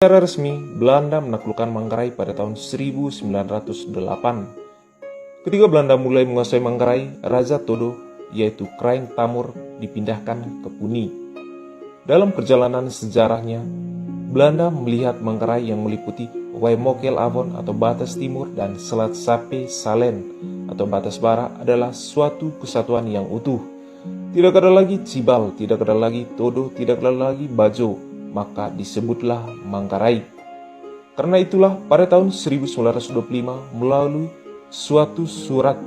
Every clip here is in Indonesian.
Secara resmi, Belanda menaklukkan Manggarai pada tahun 1908. Ketika Belanda mulai menguasai Manggarai, Raja Todo, yaitu Kraing Tamur, dipindahkan ke Puni. Dalam perjalanan sejarahnya, Belanda melihat Manggarai yang meliputi Waimokel Avon atau batas timur dan Selat Sape Salen atau batas barat adalah suatu kesatuan yang utuh. Tidak ada lagi Cibal, tidak ada lagi Todo, tidak ada lagi Bajo, maka disebutlah Manggarai. Karena itulah pada tahun 1925 melalui suatu surat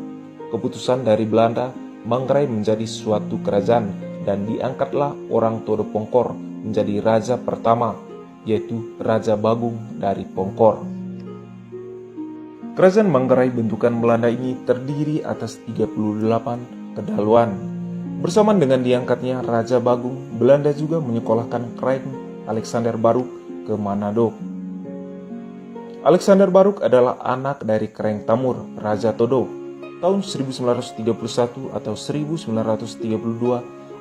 keputusan dari Belanda, Manggarai menjadi suatu kerajaan dan diangkatlah orang Todo Pongkor menjadi raja pertama, yaitu Raja Bagung dari Pongkor. Kerajaan Manggarai bentukan Belanda ini terdiri atas 38 kedaluan. Bersamaan dengan diangkatnya Raja Bagung, Belanda juga menyekolahkan Kraing Alexander Baruk ke Manado. Alexander Baruk adalah anak dari Kraing Tamur, Raja Todo. Tahun 1931 atau 1932,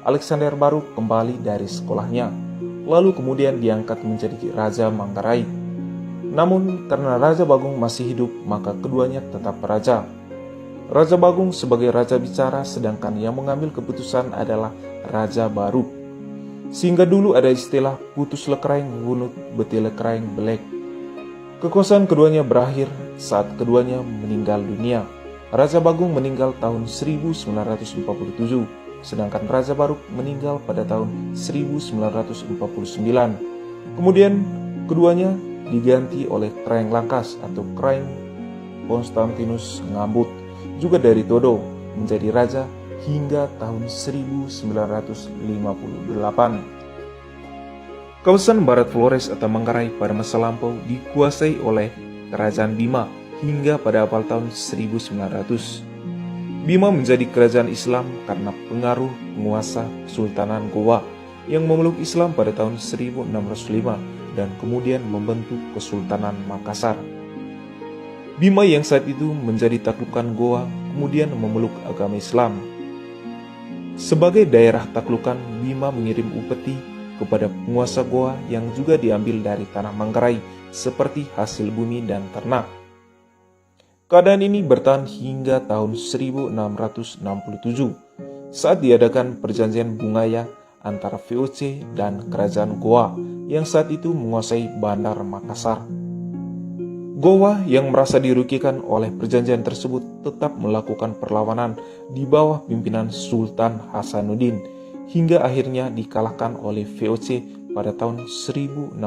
Alexander Baruk kembali dari sekolahnya, lalu kemudian diangkat menjadi Raja Manggarai. Namun karena Raja Bagung masih hidup, maka keduanya tetap raja. Raja Bagung sebagai raja bicara, sedangkan yang mengambil keputusan adalah Raja Baruk. Sehingga dulu ada istilah putus lekraing ngunut beti lekraing belek. Kekuasaan keduanya berakhir saat keduanya meninggal dunia. Raja Bagung meninggal tahun 1947, sedangkan Raja Baruk meninggal pada tahun 1949. Kemudian keduanya diganti oleh Kraing Langkas atau Kraing Konstantinus Ngambut, juga dari Todo, menjadi raja hingga tahun 1958. Kawasan Barat Flores atau Manggarai pada masa lampau dikuasai oleh Kerajaan Bima hingga pada awal tahun 1900. Bima menjadi kerajaan Islam karena pengaruh penguasa Kesultanan Gowa yang memeluk Islam pada tahun 1605 dan kemudian membentuk Kesultanan Makassar. Bima yang saat itu menjadi taklukan Goa kemudian memeluk agama Islam. Sebagai daerah taklukan, Bima mengirim upeti kepada penguasa Goa yang juga diambil dari tanah Manggarai seperti hasil bumi dan ternak. Keadaan ini bertahan hingga tahun 1667 saat diadakan perjanjian Bungaya antara VOC dan Kerajaan Goa yang saat itu menguasai Bandar Makassar. Goa yang merasa dirugikan oleh perjanjian tersebut tetap melakukan perlawanan di bawah pimpinan Sultan Hasanuddin hingga akhirnya dikalahkan oleh VOC pada tahun 1660.